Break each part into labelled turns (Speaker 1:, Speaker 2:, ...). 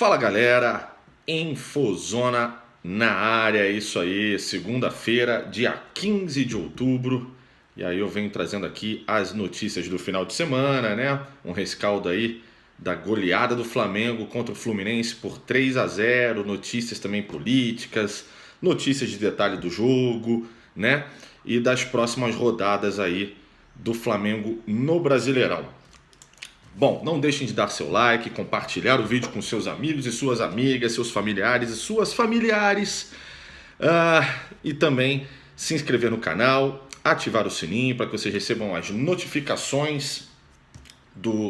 Speaker 1: Fala galera, Infozona na área, é isso aí, segunda-feira, dia 15 de outubro. E aí eu venho trazendo aqui as notícias do final de semana, né? Um rescaldo aí da goleada do Flamengo contra o Fluminense por 3-0, notícias também políticas, notícias de detalhe do jogo, né? E das próximas rodadas aí do Flamengo no Brasileirão. Bom, não deixem de dar seu like, compartilhar o vídeo com seus amigos e suas amigas, seus familiares e suas familiares. E também se inscrever no canal, ativar o sininho para que vocês recebam as notificações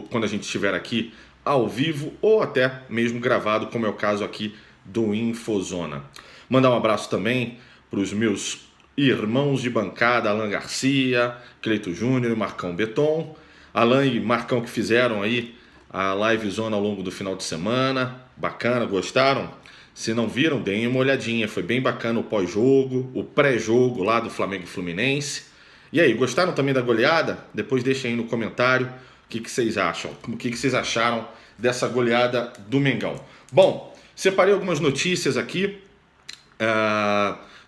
Speaker 1: quando a gente estiver aqui ao vivo ou até mesmo gravado, como é o caso aqui do Infozona. Mandar um abraço também para os meus irmãos de bancada, Alan Garcia, Cleito Júnior e Marcão Beton. Alan e Marcão que fizeram aí a livezona ao longo do final de semana. Bacana, gostaram? Se não viram, deem uma olhadinha. Foi bem bacana o pós-jogo, o pré-jogo lá do Flamengo e Fluminense. E aí, gostaram também da goleada? Depois deixem aí no comentário o que vocês acham. O que vocês acharam dessa goleada do Mengão. Bom, separei algumas notícias aqui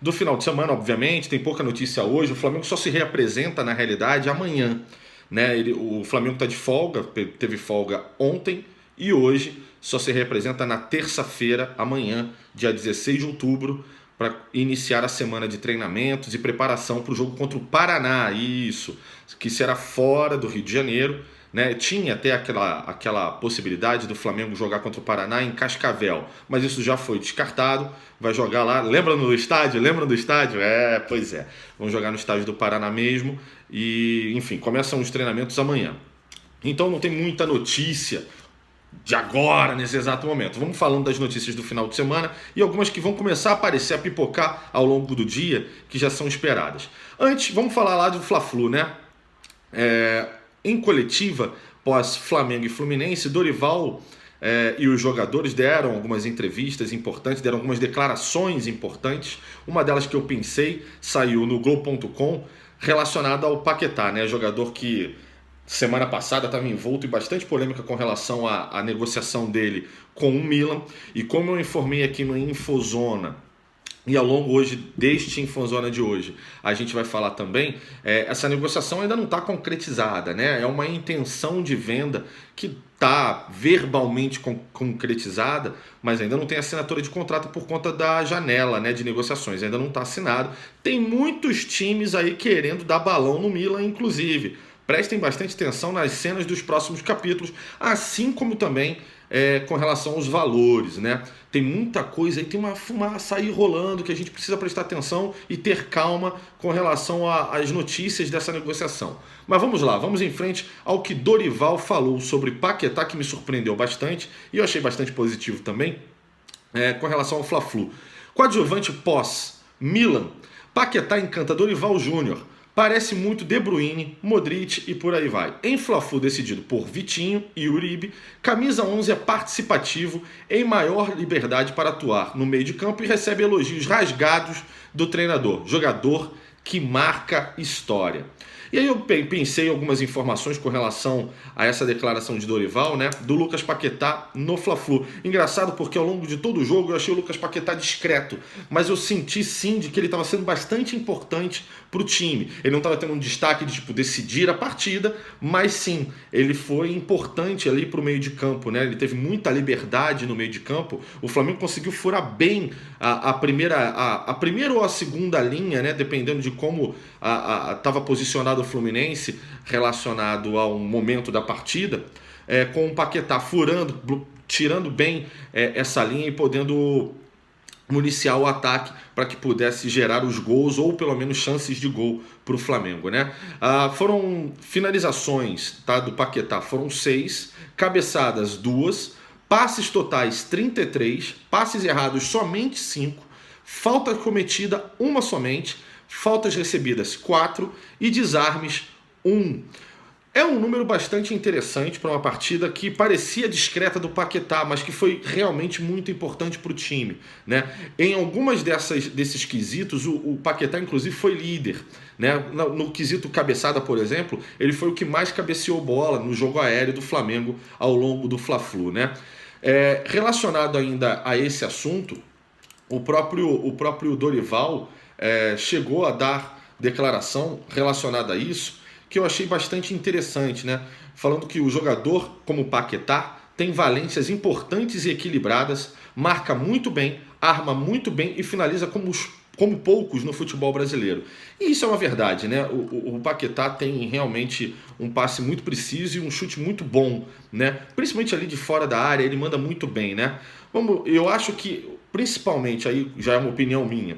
Speaker 1: do final de semana, obviamente. Tem pouca notícia hoje. O Flamengo só se reapresenta, na realidade, amanhã. Né? O Flamengo está de folga, teve folga ontem e hoje só se representa na terça-feira, amanhã, dia 16 de outubro, para iniciar a semana de treinamentos e preparação para o jogo contra o Paraná, isso, que será fora do Rio de Janeiro. Né? Tinha até aquela possibilidade do Flamengo jogar contra o Paraná em Cascavel, mas isso já foi descartado. Vai jogar lá, lembra do estádio? Lembram do estádio? Pois é. Vão jogar no estádio do Paraná mesmo e, enfim, começam os treinamentos amanhã. Então não tem muita notícia de agora, nesse exato momento. Vamos falando das notícias do final de semana e algumas que vão começar a aparecer, a pipocar ao longo do dia, que já são esperadas. Antes, vamos falar lá do Fla-Flu, né? Em coletiva, pós Flamengo e Fluminense, Dorival e os jogadores deram algumas entrevistas importantes, deram algumas declarações importantes. Uma delas que eu pensei saiu no Globo.com relacionada ao Paquetá, né? Jogador que semana passada estava envolto em bastante polêmica com relação à negociação dele com o Milan. E como eu informei aqui no Infozona, e ao longo hoje deste Infozona de hoje, a gente vai falar também, essa negociação ainda não está concretizada, né? É uma intenção de venda que está verbalmente concretizada, mas ainda não tem assinatura de contrato por conta da janela, né, de negociações, ainda não está assinado. Tem muitos times aí querendo dar balão no Milan, inclusive. Prestem bastante atenção nas cenas dos próximos capítulos, assim como também com relação aos valores, né? Tem muita coisa aí, tem uma fumaça aí rolando que a gente precisa prestar atenção e ter calma com relação às notícias dessa negociação. Mas vamos lá, vamos em frente ao que Dorival falou sobre Paquetá, que me surpreendeu bastante e eu achei bastante positivo também, com relação ao Fla-Flu. Coadjuvante pós-Milan, Paquetá encanta Dorival Júnior. Parece muito De Bruyne, Modric e por aí vai. Em Fla-Flu decidido por Vitinho e Uribe, camisa 11 é participativo, em maior liberdade para atuar no meio de campo e recebe elogios rasgados do treinador, jogador que marca história. E aí eu pensei em algumas informações com relação a essa declaração de Dorival, né, do Lucas Paquetá no Fla-Flu. Engraçado porque ao longo de todo o jogo eu achei o Lucas Paquetá discreto, mas eu senti sim de que ele estava sendo bastante importante para o time. Ele não estava tendo um destaque de decidir a partida, mas sim, ele foi importante ali para o meio de campo, né? Ele teve muita liberdade no meio de campo. O Flamengo conseguiu furar bem a primeira ou a segunda linha, né, dependendo de como estava posicionado o Fluminense relacionado ao momento da partida, com o Paquetá furando, tirando bem essa linha e podendo municiar o ataque para que pudesse gerar os gols ou pelo menos chances de gol para o Flamengo, né? Foram finalizações, tá, do Paquetá, foram 6, cabeçadas 2, passes totais 33, passes errados somente 5, falta cometida uma somente, faltas recebidas 4 e desarmes 1. É um número bastante interessante para uma partida que parecia discreta do Paquetá, mas que foi realmente muito importante para o time, né? Em algumas desses quesitos, o Paquetá inclusive foi líder, né? No quesito cabeçada, por exemplo, ele foi o que mais cabeceou bola no jogo aéreo do Flamengo ao longo do Fla-Flu, né? Relacionado ainda a esse assunto, o próprio Dorival chegou a dar declaração relacionada a isso, que eu achei bastante interessante, né? Falando que o jogador, como o Paquetá, tem valências importantes e equilibradas, marca muito bem, arma muito bem e finaliza como poucos no futebol brasileiro. E isso é uma verdade, né? O Paquetá tem realmente um passe muito preciso e um chute muito bom, né? Principalmente ali de fora da área, ele manda muito bem, né? Eu acho que, principalmente, aí já é uma opinião minha,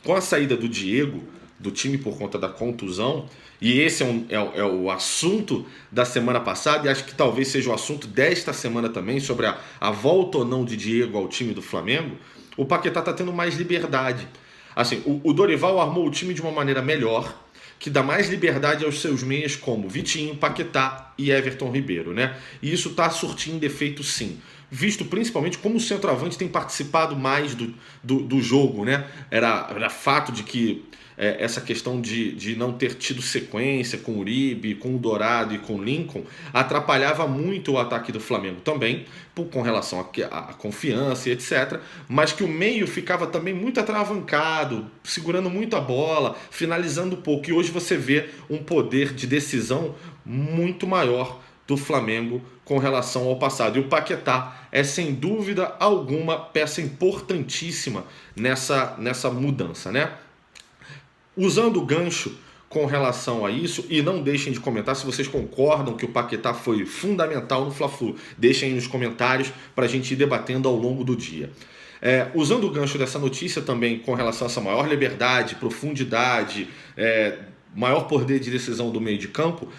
Speaker 1: com a saída do Diego do time por conta da contusão, e esse é o assunto da semana passada, e acho que talvez seja o assunto desta semana também, sobre a volta ou não de Diego ao time do Flamengo, o Paquetá está tendo mais liberdade. Assim, o Dorival armou o time de uma maneira melhor, que dá mais liberdade aos seus meias como Vitinho, Paquetá e Everton Ribeiro, né? E isso está surtindo efeito, sim. Visto principalmente como o centroavante tem participado mais do jogo, né? Era fato de que essa questão de não ter tido sequência com o Uribe, com o Dourado e com o Lincoln atrapalhava muito o ataque do Flamengo também, com relação à confiança e etc. Mas que o meio ficava também muito atravancado, segurando muito a bola, finalizando pouco. E hoje você vê um poder de decisão muito maior do Flamengo com relação ao passado. E o Paquetá é, sem dúvida alguma, peça importantíssima nessa mudança, né? Usando o gancho com relação a isso, e não deixem de comentar se vocês concordam que o Paquetá foi fundamental no Fla-Flu. Deixem aí nos comentários para a gente ir debatendo ao longo do dia. Usando o gancho dessa notícia também com relação a essa maior liberdade, profundidade, maior poder de decisão do meio de campo,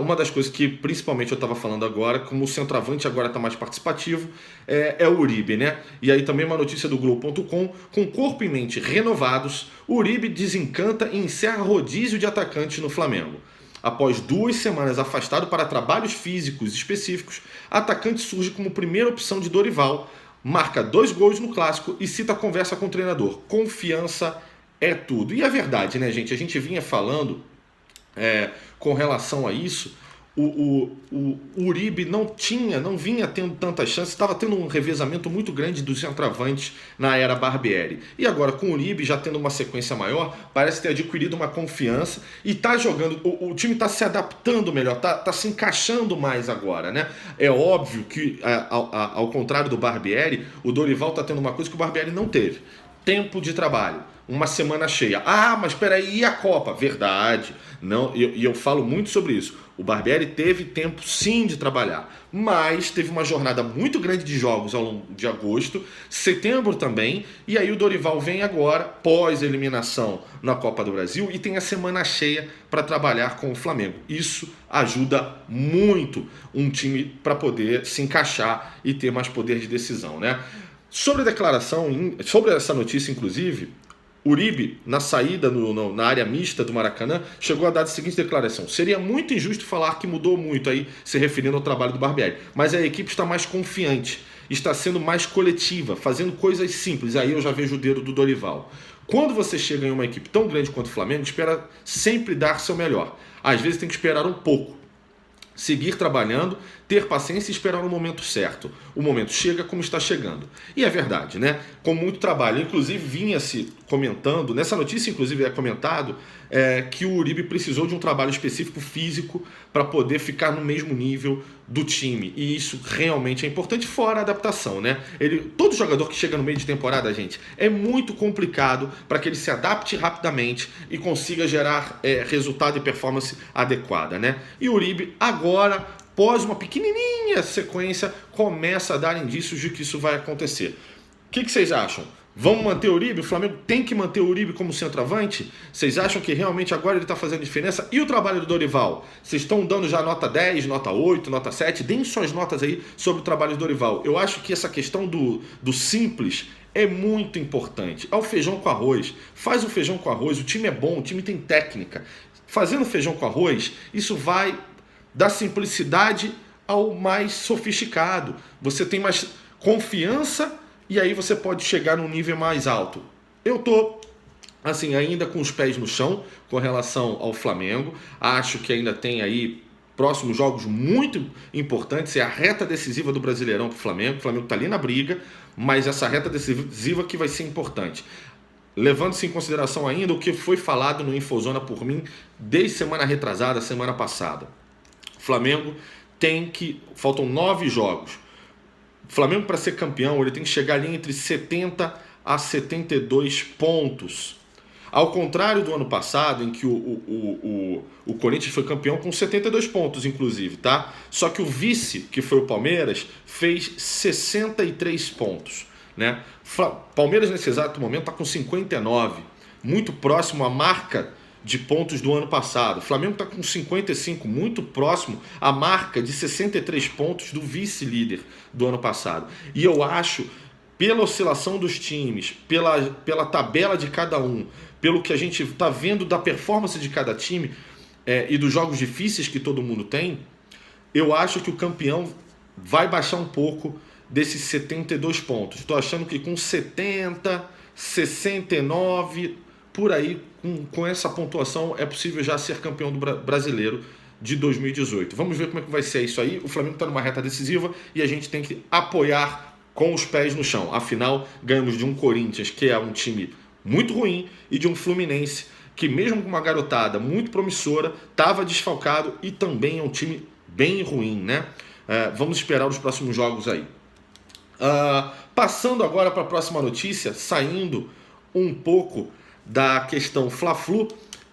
Speaker 1: uma das coisas que principalmente eu estava falando agora, como o centroavante agora está mais participativo, é o Uribe, né? E aí também uma notícia do Globo.com, com corpo e mente renovados, o Uribe desencanta e encerra rodízio de atacantes no Flamengo. Após 2 semanas afastado para trabalhos físicos específicos, atacante surge como primeira opção de Dorival, marca 2 gols no Clássico e cita a conversa com o treinador. Confiança é tudo. E é verdade, né, gente? A gente vinha falando com relação a isso. O Uribe não vinha tendo tantas chances, estava tendo um revezamento muito grande dos centroavantes na era Barbieri. E agora, com o Uribe já tendo uma sequência maior, parece ter adquirido uma confiança e está jogando. O time está se adaptando melhor, está se encaixando mais agora, né? É óbvio que, ao contrário do Barbieri, o Dorival está tendo uma coisa que o Barbieri não teve: tempo de trabalho. Uma semana cheia. Mas peraí, e a Copa? Verdade. Não, e eu falo muito sobre isso. O Barbieri teve tempo sim de trabalhar, mas teve uma jornada muito grande de jogos ao longo de agosto, setembro também, e aí o Dorival vem agora, pós-eliminação na Copa do Brasil, e tem a semana cheia para trabalhar com o Flamengo. Isso ajuda muito um time para poder se encaixar e ter mais poder de decisão, né? Sobre a declaração, sobre essa notícia, inclusive, Uribe, na saída na área mista do Maracanã, chegou a dar a seguinte declaração: seria muito injusto falar que mudou muito, aí se referindo ao trabalho do Barbieri, mas a equipe está mais confiante, está sendo mais coletiva, fazendo coisas simples. Aí eu já vejo o dedo do Dorival. Quando você chega em uma equipe tão grande quanto o Flamengo, espera sempre dar seu melhor. Às vezes tem que esperar um pouco, seguir trabalhando, ter paciência e esperar o momento certo. O momento chega como está chegando. E é verdade, né? Com muito trabalho. Inclusive, vinha-se comentando, nessa notícia, inclusive, é comentado que o Uribe precisou de um trabalho específico físico para poder ficar no mesmo nível do time. E isso realmente é importante, fora a adaptação, né? Todo jogador que chega no meio de temporada, gente, é muito complicado para que ele se adapte rapidamente e consiga gerar resultado e performance adequada, né? E o Uribe, agora, após uma pequenininha sequência, começa a dar indícios de que isso vai acontecer. O que vocês acham? Vamos manter o Uribe? O Flamengo tem que manter o Uribe como centroavante? Vocês acham que realmente agora ele está fazendo diferença? E o trabalho do Dorival? Vocês estão dando já nota 10, nota 8, nota 7? Deem suas notas aí sobre o trabalho do Dorival. Eu acho que essa questão do simples é muito importante. É o feijão com arroz. Faz o feijão com arroz, o time é bom, o time tem técnica. Fazendo feijão com arroz, isso vai da simplicidade ao mais sofisticado. Você tem mais confiança e aí você pode chegar num nível mais alto. Eu tô assim, ainda com os pés no chão com relação ao Flamengo. Acho que ainda tem aí próximos jogos muito importantes, é a reta decisiva do Brasileirão para o Flamengo. O Flamengo está ali na briga, mas essa reta decisiva que vai ser importante. Levando-se em consideração ainda o que foi falado no Infozona por mim desde semana retrasada, semana passada. O Flamengo faltam 9 jogos. O Flamengo, para ser campeão, ele tem que chegar ali entre 70 a 72 pontos. Ao contrário do ano passado, em que o Corinthians foi campeão com 72 pontos, inclusive, tá? Só que o vice, que foi o Palmeiras, fez 63 pontos, né? Palmeiras, nesse exato momento, está com 59, muito próximo à marca de pontos do ano passado. O Flamengo está com 55, muito próximo à marca de 63 pontos do vice-líder do ano passado. E eu acho, pela oscilação dos times, pela tabela de cada um, pelo que a gente está vendo da performance de cada time e dos jogos difíceis que todo mundo tem, eu acho que o campeão vai baixar um pouco desses 72 pontos. Estou achando que com 70, 69, por aí, com essa pontuação, é possível já ser campeão do brasileiro de 2018. Vamos ver como é que vai ser isso aí. O Flamengo está numa reta decisiva e a gente tem que apoiar com os pés no chão. Afinal, ganhamos de um Corinthians, que é um time muito ruim, e de um Fluminense, que mesmo com uma garotada muito promissora, estava desfalcado e também é um time bem ruim, né? Vamos esperar os próximos jogos aí. Passando agora para a próxima notícia, saindo um pouco da questão Fla-Flu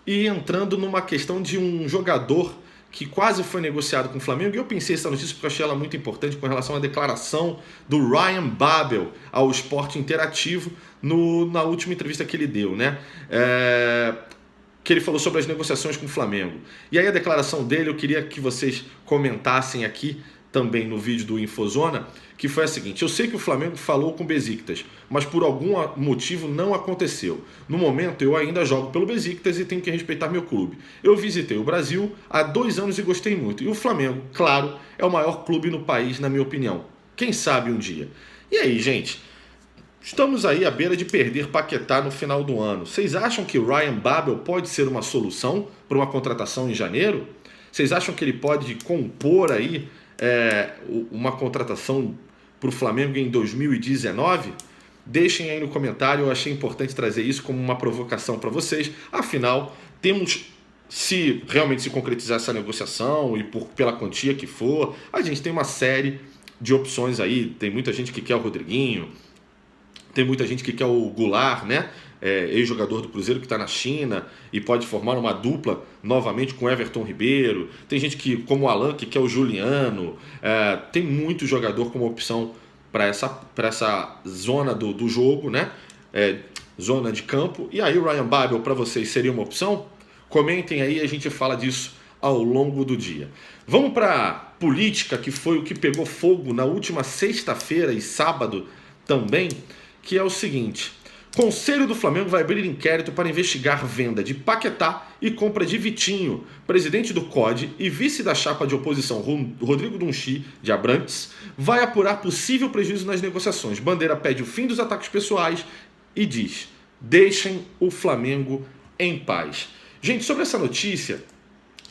Speaker 1: e entrando numa questão de um jogador que quase foi negociado com o Flamengo. E eu pensei essa notícia porque eu achei ela muito importante com relação à declaração do Ryan Babel ao Esporte Interativo na última entrevista que ele deu, né? Que ele falou sobre as negociações com o Flamengo. E aí a declaração dele eu queria que vocês comentassem aqui também no vídeo do Infozona, que foi a seguinte: eu sei que o Flamengo falou com o Besiktas, mas por algum motivo não aconteceu. No momento eu ainda jogo pelo Besiktas e tenho que respeitar meu clube. Eu visitei o Brasil há 2 anos e gostei muito. E o Flamengo, claro, é o maior clube no país, na minha opinião. Quem sabe um dia. E aí, gente? Estamos aí à beira de perder Paquetá no final do ano. Vocês acham que o Ryan Babel pode ser uma solução para uma contratação em janeiro? Vocês acham que ele pode compor aí uma contratação para o Flamengo em 2019? Deixem aí no comentário, eu achei importante trazer isso como uma provocação para vocês. Afinal, se realmente se concretizar essa negociação e pela quantia que for, a gente tem uma série de opções aí. Tem muita gente que quer o Rodriguinho, tem muita gente que quer o Goulart, né? Ex-jogador do Cruzeiro que está na China e pode formar uma dupla novamente com Everton Ribeiro. Tem gente como o Alan que quer o Juliano. Tem muito jogador como opção para essa zona do jogo, né? Zona de campo. E aí o Ryan Babel para vocês seria uma opção? Comentem aí, a gente fala disso ao longo do dia. Vamos para política, que foi o que pegou fogo na última sexta-feira e sábado também, que é o seguinte: Conselho do Flamengo vai abrir inquérito para investigar venda de Paquetá e compra de Vitinho. Presidente do COD e vice da chapa de oposição Rodrigo Dunchi de Abrantes vai apurar possível prejuízo nas negociações. Bandeira pede o fim dos ataques pessoais e diz: deixem o Flamengo em paz. Gente, sobre essa notícia,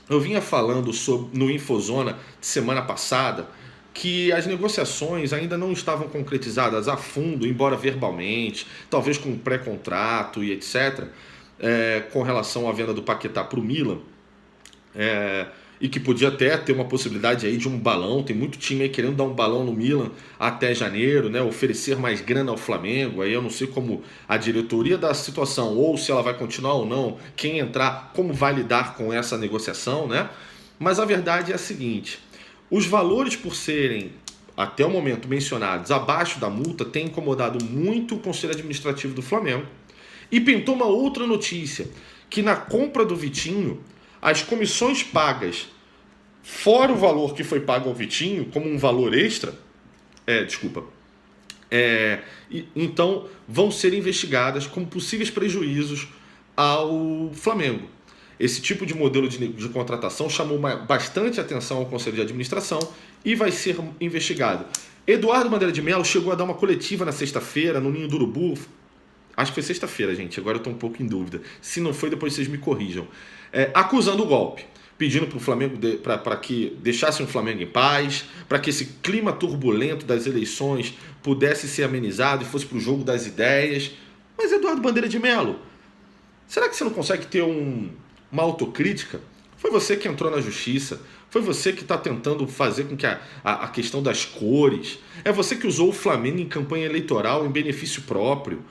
Speaker 1: eu vinha falando no Infozona de semana passada que as negociações ainda não estavam concretizadas a fundo, embora verbalmente, talvez com pré-contrato e etc., com relação à venda do Paquetá para o Milan, e que podia até ter uma possibilidade aí de um balão. Tem muito time aí querendo dar um balão no Milan até janeiro, né? Oferecer mais grana ao Flamengo. Aí eu não sei como a diretoria da situação, ou se ela vai continuar ou não, quem entrar, como vai lidar com essa negociação, né? Mas a verdade é a seguinte: os valores, por serem, até o momento, mencionados abaixo da multa, têm incomodado muito o Conselho Administrativo do Flamengo. E pintou uma outra notícia, que na compra do Vitinho, as comissões pagas, fora o valor que foi pago ao Vitinho, como um valor extra, então vão ser investigadas como possíveis prejuízos ao Flamengo. Esse tipo de modelo de contratação chamou bastante atenção ao Conselho de Administração e vai ser investigado. Eduardo Bandeira de Mello chegou a dar uma coletiva na sexta-feira no Ninho do Urubu. Acho que foi sexta-feira, gente. Agora eu estou um pouco em dúvida. Se não foi, depois vocês me corrijam. Acusando o golpe. pedindo para o Flamengo para que deixassem o Flamengo em paz, para que esse clima turbulento das eleições pudesse ser amenizado e fosse para o jogo das ideias. Mas Eduardo Bandeira de Mello, será que você não consegue ter uma autocrítica? Foi você que entrou na justiça, foi você que está tentando fazer com que a questão das cores, é você que usou o Flamengo em campanha eleitoral em benefício próprio.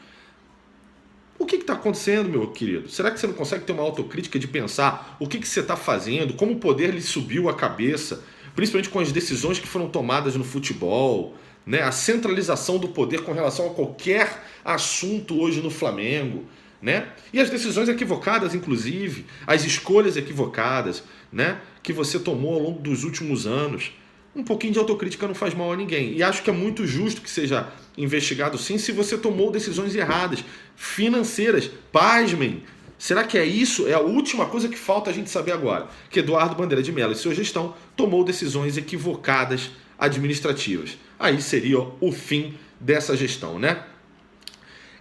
Speaker 1: O que está acontecendo, meu querido? Será que você não consegue ter uma autocrítica de pensar o que você está fazendo, como o poder lhe subiu a cabeça, principalmente com as decisões que foram tomadas no futebol, né? A centralização do poder com relação a qualquer assunto hoje no Flamengo, né? E as decisões equivocadas, inclusive, as escolhas equivocadas, né? Que você tomou ao longo dos últimos anos. Um pouquinho de autocrítica não faz mal a ninguém. E acho que é muito justo que seja investigado sim se você tomou decisões erradas, financeiras. Pasmem. Será que é isso? É a última coisa que falta a gente saber agora. Que Eduardo Bandeira de Mello e sua gestão tomou decisões equivocadas administrativas. Aí seria o fim dessa gestão, né?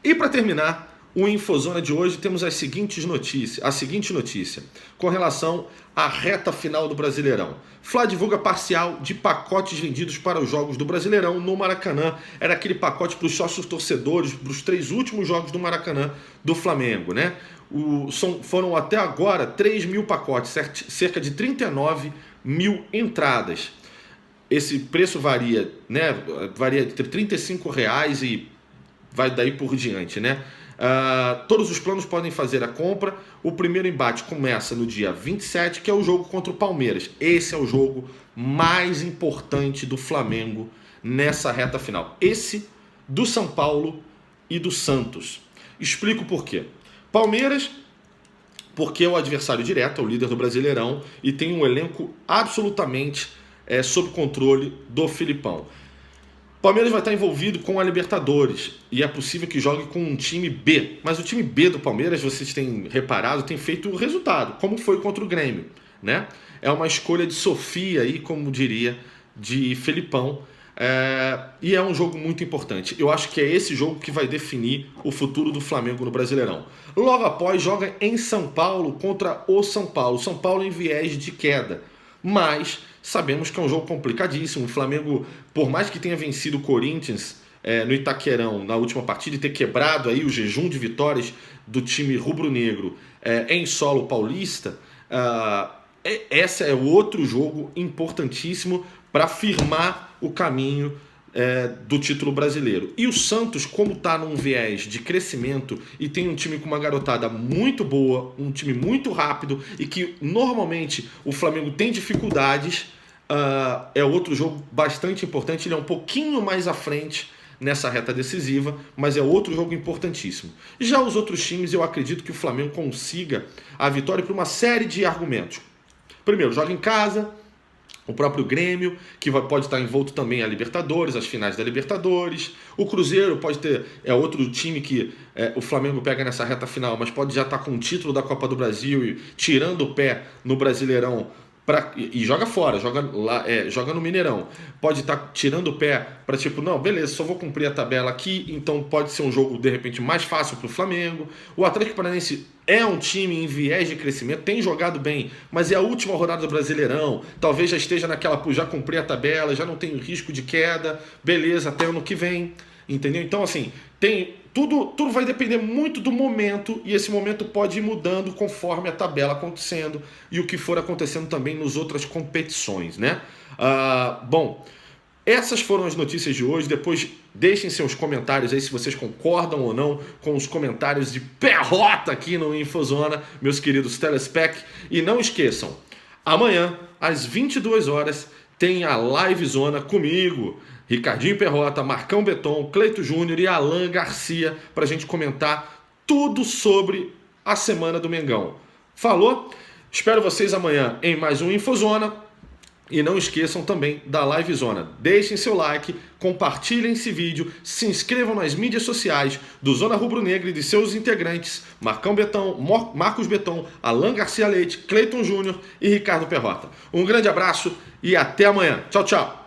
Speaker 1: E para terminar, o Infozona de hoje temos a seguinte notícia com relação à reta final do Brasileirão. Fla divulga parcial de pacotes vendidos para os jogos do Brasileirão no Maracanã. Era aquele pacote para os sócios torcedores, para os 3 últimos jogos do Maracanã do Flamengo, né? Foram até agora 3 mil pacotes, cerca de 39 mil entradas. Esse preço varia, né? Varia entre R$35 e vai daí por diante, né? Todos os planos podem fazer a compra. O primeiro embate começa no dia 27, que é o jogo contra o Palmeiras. Esse é o jogo mais importante do Flamengo nessa reta final. Esse do São Paulo e do Santos. Explico por quê. Palmeiras, porque é o adversário direto, é o líder do Brasileirão e tem um elenco absolutamente sob controle do Filipão. Palmeiras vai estar envolvido com a Libertadores e é possível que jogue com um time B. Mas o time B do Palmeiras, vocês têm reparado, tem feito o resultado, como foi contra o Grêmio, né? É uma escolha de Sofia aí, como diria, de Felipão. E é um jogo muito importante. Eu acho que é esse jogo que vai definir o futuro do Flamengo no Brasileirão. Logo após, joga em São Paulo contra o São Paulo. São Paulo em viés de queda. Mas sabemos que é um jogo complicadíssimo. O Flamengo, por mais que tenha vencido o Corinthians no Itaquerão na última partida e ter quebrado aí o jejum de vitórias do time rubro-negro em solo paulista, esse é outro jogo importantíssimo para firmar o caminho do título brasileiro. E o Santos, como está num viés de crescimento e tem um time com uma garotada muito boa, um time muito rápido e que normalmente o Flamengo tem dificuldades, é outro jogo bastante importante. Ele é um pouquinho mais à frente nessa reta decisiva, mas é outro jogo importantíssimo. Já os outros times, eu acredito que o Flamengo consiga a vitória por uma série de argumentos. Primeiro, joga em casa. O próprio Grêmio, que pode estar envolto também a Libertadores, as finais da Libertadores. O Cruzeiro pode ter, outro time que o Flamengo pega nessa reta final, mas pode já estar com o título da Copa do Brasil e tirando o pé no Brasileirão e joga fora, joga no Mineirão. Pode estar tirando o pé para não, beleza, só vou cumprir a tabela aqui, então pode ser um jogo de repente mais fácil para o Flamengo. O Atlético Paranaense é um time em viés de crescimento, tem jogado bem, mas é a última rodada do Brasileirão, talvez já esteja naquela, já cumprir a tabela, já não tem risco de queda, beleza, até ano que vem, entendeu? Então assim, tudo vai depender muito do momento e esse momento pode ir mudando conforme a tabela acontecendo e o que for acontecendo também nas outras competições, né? Bom, essas foram as notícias de hoje. Depois deixem seus comentários aí se vocês concordam ou não com os comentários de Perrota aqui no Infozona, meus queridos telespec. E não esqueçam, amanhã às 22 horas tem a Live Zona comigo, Ricardinho Perrota, Marcão Beton, Cleito Júnior e Alan Garcia, para a gente comentar tudo sobre a semana do Mengão. Falou? Espero vocês amanhã em mais um Infozona. E não esqueçam também da Live Zona. Deixem seu like, compartilhem esse vídeo, se inscrevam nas mídias sociais do Zona Rubro Negra e de seus integrantes, Marcão Betão, Marcos Beton, Alan Garcia Leite, Cleiton Júnior e Ricardo Perrota. Um grande abraço e até amanhã. Tchau, tchau.